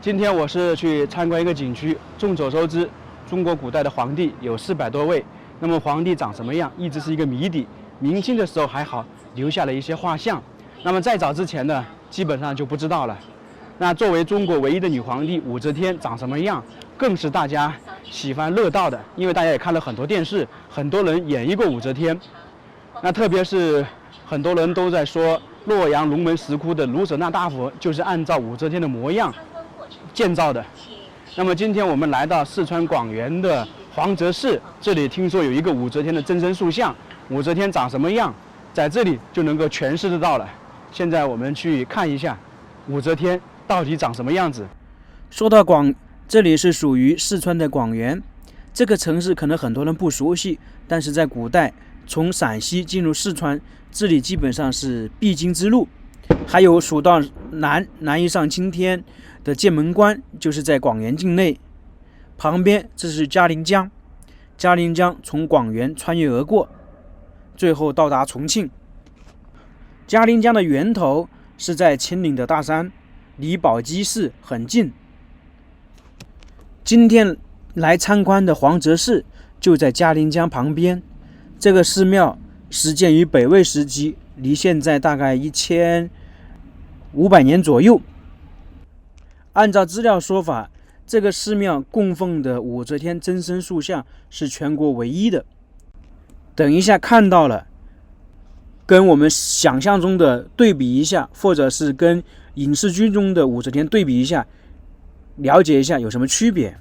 今天我是去参观一个景区，众所周知，中国古代的皇帝有400多位。那么皇帝长什么样，一直是一个谜底。明清的时候还好，留下了一些画像。那么再早之前呢，基本上就不知道了。那作为中国唯一的女皇帝，武则天长什么样，更是大家喜欢乐道的。因为大家也看了很多电视，很多人演绎过武则天。那特别是很多人都在说，洛阳龙门石窟的卢舍那大佛就是按照武则天的模样建造的。那么今天我们来到四川广元的黄泽市，这里听说有一个武则天的真身塑像，武则天长什么样，在这里就能够诠释得到了。现在我们去看一下武则天到底长什么样子。说到这里是属于四川的广元，这个城市可能很多人不熟悉，但是在古代从陕西进入四川，这里基本上是必经之路。还有蜀道难以上青天的剑门关，就是在广元境内。旁边这是嘉陵江，嘉陵江从广元穿越而过，最后到达重庆。嘉陵江的源头是在秦岭的大山，离宝鸡市很近。今天来参观的黄泽寺就在嘉陵江旁边。这个寺庙始建于北魏时期，离现在大概1500年左右。按照资料说法，这个寺庙供奉的武则天真身塑像是全国唯一的。等一下看到了，跟我们想象中的对比一下，或者是跟影视剧中的武则天对比一下，了解一下有什么区别。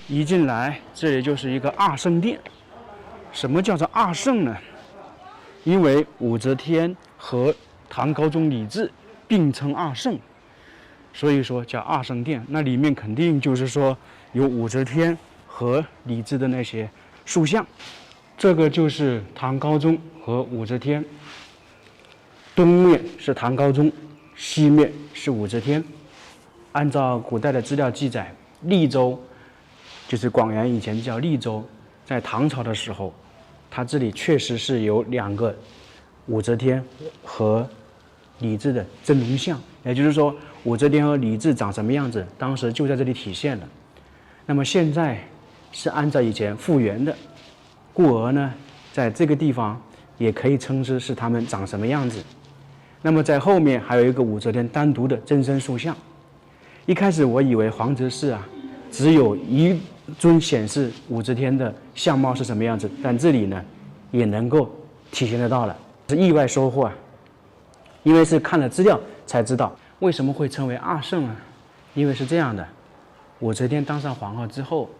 一进来，这里就是一个二圣殿。什么叫做二圣呢？因为武则天和唐高宗李治并称二圣，所以说叫二圣殿。那里面肯定就是说有武则天和李治的那些塑像。这个就是唐高宗和武则天，东面是唐高宗，西面是武则天。按照古代的资料记载，利州就是广元以前叫利州，在唐朝的时候，它这里确实是有2个武则天和李治的真龙像，也就是说武则天和李治长什么样子，当时就在这里体现了。那么现在是按照以前复原的，故而呢，在这个地方也可以称之是他们长什么样子。那么在后面还有一个武则天单独的真身塑像。一开始我以为黄泽寺只有一尊显示武则天的相貌是什么样子，但这里呢也能够体现得到了，是意外收获因为是看了资料才知道为什么会称为二圣呢？因为是这样的，武则天当上皇后之后，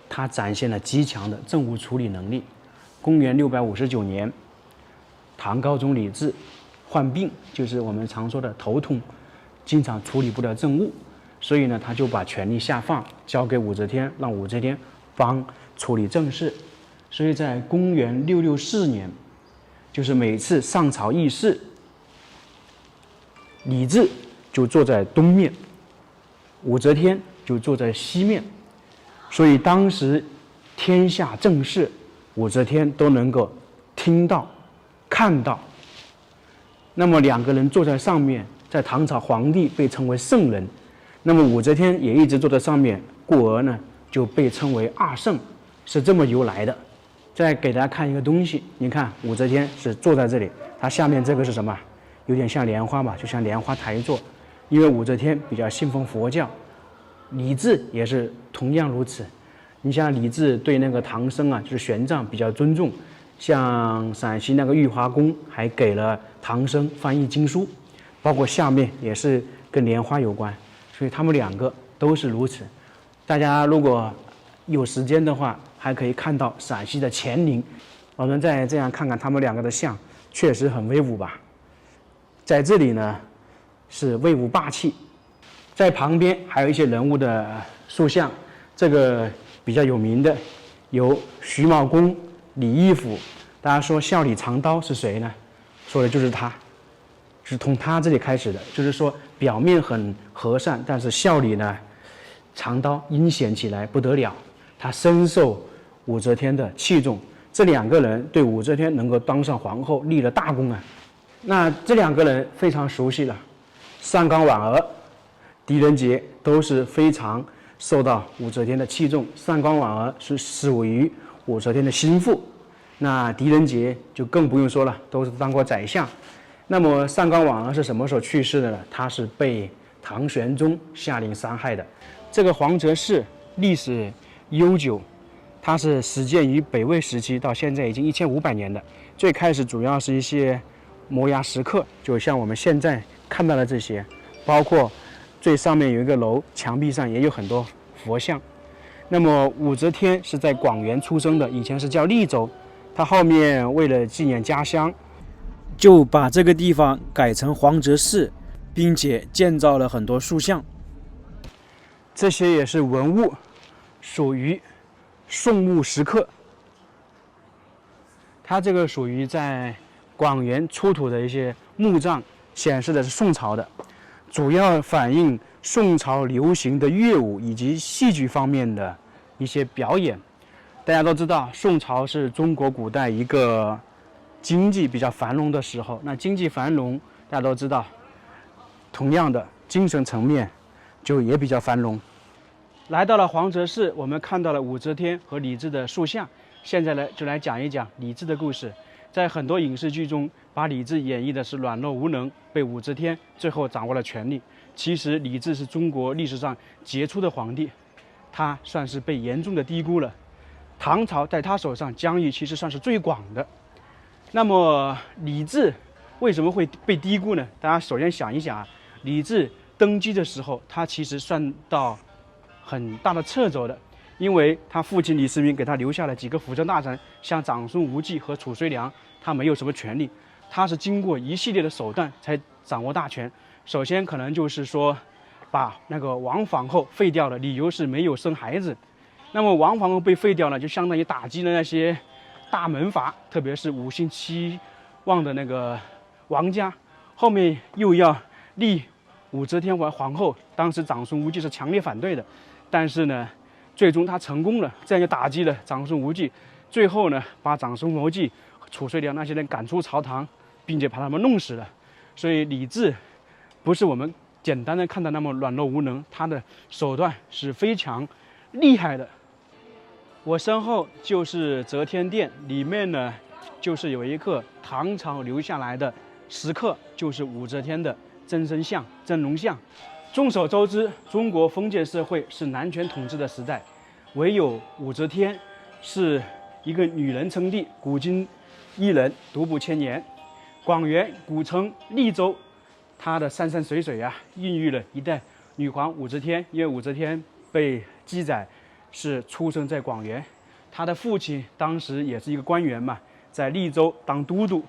她展现了极强的政务处理能力。公元659年，唐高宗李治患病，就是我们常说的头痛，经常处理不了政务，所以呢，他就把权力下放，交给武则天，让武则天帮处理政事。所以在公元664年，就是每次上朝议事，李治就坐在东面，武则天就坐在西面，所以当时天下政事，武则天都能够听到、看到。那么2个人坐在上面，在唐朝皇帝被称为圣人，那么武则天也一直坐在上面，故而呢就被称为二圣，是这么由来的。再给大家看一个东西，你看武则天是坐在这里，她下面这个是什么？有点像莲花吧，就像莲花台座。因为武则天比较信奉佛教，李治也是同样如此。你像李治对那个唐僧就是玄奘比较尊重，像陕西那个玉华宫还给了唐僧翻译经书，包括下面也是跟莲花有关，所以他们2个都是如此。大家如果有时间的话，还可以看到陕西的乾陵，我们再这样看看他们2个的像，确实很威武吧。在这里呢是威武霸气，在旁边还有一些人物的塑像，这个比较有名的有徐茂公、李义府。大家说笑里藏刀是谁呢？说的就是他，是从他这里开始的，就是说表面很和善，但是笑里呢藏刀，阴险起来不得了。他深受武则天的器重，这2个人对武则天能够当上皇后立了大功那这2个人非常熟悉了，上官婉儿、狄仁杰都是非常受到武则天的器重。上官婉儿是属于武则天的心腹，那狄仁杰就更不用说了，都是当过宰相。那么上官婉儿是什么时候去世的呢？她是被唐玄宗下令杀害的。这个黄泽寺历史悠久，它是始建于北魏时期，到现在已经1500年的。最开始主要是一些摩崖石刻，就像我们现在看到的这些，包括最上面有一个楼，墙壁上也有很多佛像。那么武则天是在广元出生的，以前是叫利州，她后面为了纪念家乡，就把这个地方改成黄泽寺，并且建造了很多塑像。这些也是文物，属于宋墓石刻。它这个属于在广元出土的一些墓葬，显示的是宋朝的，主要反映宋朝流行的乐舞以及戏剧方面的一些表演。大家都知道，宋朝是中国古代一个经济比较繁荣的时候。那经济繁荣，大家都知道，同样的精神层面就也比较繁荣。来到了黄泽寺，我们看到了武则天和李治的塑像。现在呢，就来讲一讲李治的故事。在很多影视剧中，把李治演绎的是软弱无能，被武则天最后掌握了权力。其实李治是中国历史上杰出的皇帝，他算是被严重的低估了。唐朝在他手上疆域其实算是最广的。那么李治为什么会被低估呢？大家首先想一想啊，李治登基的时候，他其实算到很大的掣肘的。因为他父亲李世民给他留下了几个辅政大臣，像长孙无忌和褚遂良，他没有什么权利，他是经过一系列的手段才掌握大权。首先可能就是说，把那个王皇后废掉了，理由是没有生孩子。那么王皇后被废掉了，就相当于打击了那些大门阀，特别是5姓7望的那个王家。后面又要立武则天为皇后，当时长孙无忌是强烈反对的，但是呢，最终他成功了，这样就打击了长孙无忌。最后呢，把长孙无忌、褚遂良那些人赶出朝堂，并且把他们弄死了。所以李治不是我们简单的看到那么软弱无能，他的手段是非常厉害的。我身后就是则天殿，里面呢就是有一个唐朝留下来的石刻，就是武则天的真身像、真容像。众所周知，中国封建社会是男权统治的时代，唯有武则天是一个女人称帝，古今一人，独步千年。广元古称利州，它的山山水水啊，孕育了一代女皇武则天。因为武则天被记载是出生在广元，她的父亲当时也是一个官员嘛，在利州当都督。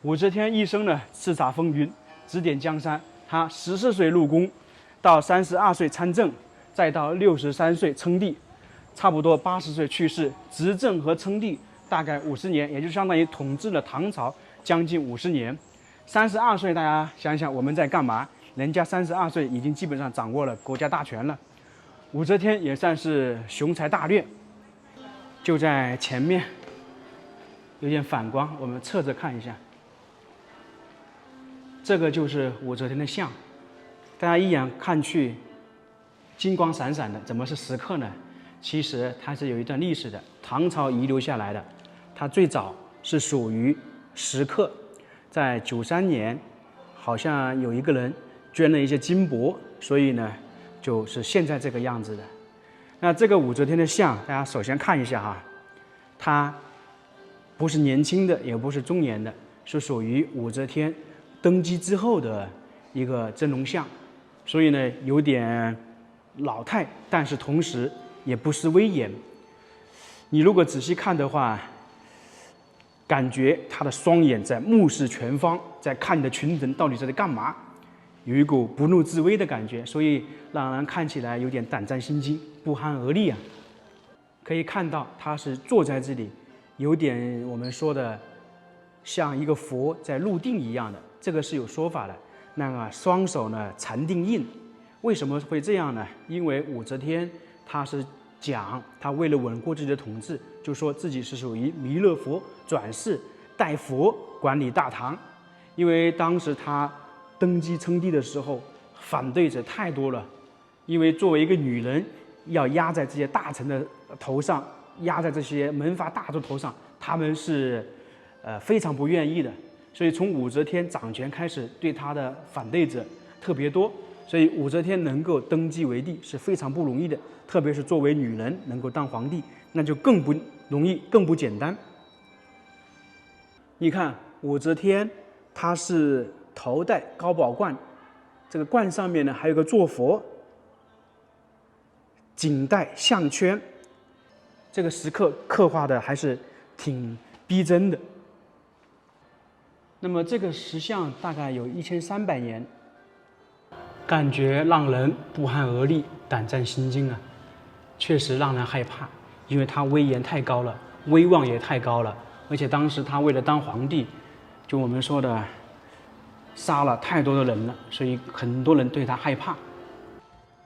武则天一生呢叱咤风云，指点江山。她14岁入宫，到32岁参政，再到63岁称帝，差不多80岁去世。执政和称帝大概50年，也就相当于统治了唐朝将近50年。32岁，大家想想我们在干嘛？人家32岁已经基本上掌握了国家大权了。武则天也算是雄才大略。就在前面，有点反光，我们侧着看一下。这个就是武则天的像，大家一眼看去金光闪闪的，怎么是石刻呢？其实它是有一段历史的，唐朝遗留下来的。它最早是属于石刻，在93年，好像有一个人捐了一些金帛，所以呢，就是现在这个样子的。那这个武则天的像，大家首先看一下哈，它不是年轻的，也不是中年的，是属于武则天登基之后的一个真容像，所以呢有点老态，但是同时也不失威严。你如果仔细看的话，感觉他的双眼在目视全方，在看你的群臣到底在干嘛，有一股不怒自威的感觉，所以让人看起来有点胆战心惊、不寒而栗啊。可以看到他是坐在这里，有点我们说的像一个佛在入定一样的，这个是有说法的。那个双手呢禅定印，为什么会这样呢？因为武则天她是讲，她为了稳固自己的统治，就说自己是属于弥勒佛转世，代佛管理大唐。因为当时她登基称帝的时候，反对者太多了，因为作为一个女人，要压在这些大臣的头上，压在这些门阀大族头上，他们是非常不愿意的。所以从武则天掌权开始，对她的反对者特别多。所以武则天能够登基为帝是非常不容易的，特别是作为女人能够当皇帝，那就更不容易，更不简单。你看武则天，她是头戴高宝冠，这个冠上面呢还有个坐佛，颈戴项圈，这个时刻刻画的还是挺逼真的。那么这个石像大概有1300年，感觉让人不寒而栗，胆战心惊啊！确实让人害怕，因为他威严太高了，威望也太高了，而且当时他为了当皇帝，就我们说的杀了太多的人了，所以很多人对他害怕。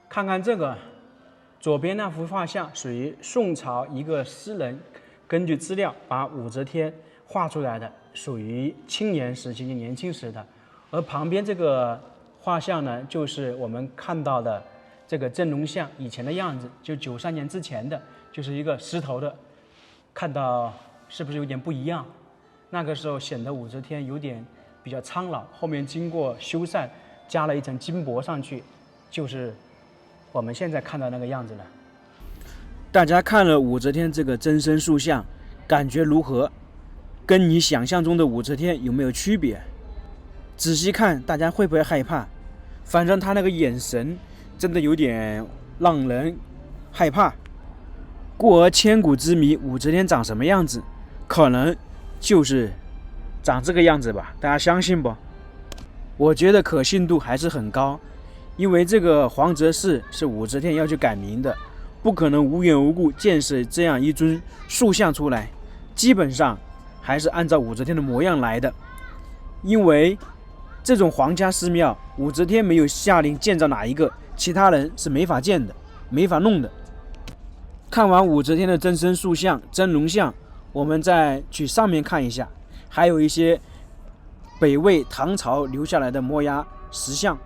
看看这个，左边那幅画像属于宋朝一个诗人根据资料把武则天画出来的，属于青年时期、年轻时的。而旁边这个画像呢，就是我们看到的这个真龙像以前的样子，就93年之前的，就是一个石头的，看到是不是有点不一样？那个时候显得武则天有点比较苍老，后面经过修缮，加了一层金箔上去，就是我们现在看到那个样子了。大家看了武则天这个真身塑像，感觉如何？跟你想象中的武则天有没有区别？仔细看，大家会不会害怕？反正她那个眼神真的有点让人害怕。故而千古之谜，武则天长什么样子？可能就是长这个样子吧，大家相信不？我觉得可信度还是很高，因为这个黄则寺是武则天要去改名的，不可能无缘无故建设这样一尊塑像出来，基本上还是按照武则天的模样来的。因为这种皇家寺庙，武则天没有下令建造哪一个，其他人是没法建的，没法弄的。看完武则天的真身塑像、真龙像，我们再去上面看一下，还有一些北魏唐朝留下来的摩崖石像。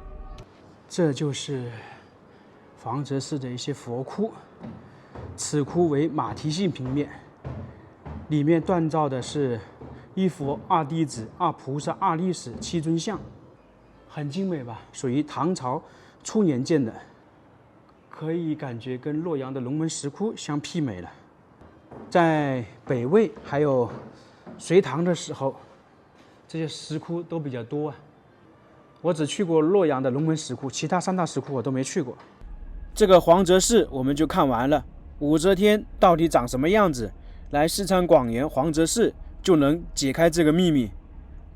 这就是黄则寺的一些佛窟，此窟为马蹄形平面，里面锻造的是一佛、二弟子、二菩萨、二力士7尊像，很精美吧？属于唐朝初年建的，可以感觉跟洛阳的龙门石窟相媲美了。在北魏还有隋唐的时候，这些石窟都比较多啊。我只去过洛阳的龙门石窟，其他3大石窟我都没去过。这个黄则寺我们就看完了，武则天到底长什么样子？来四川广元黄则寺就能解开这个秘密。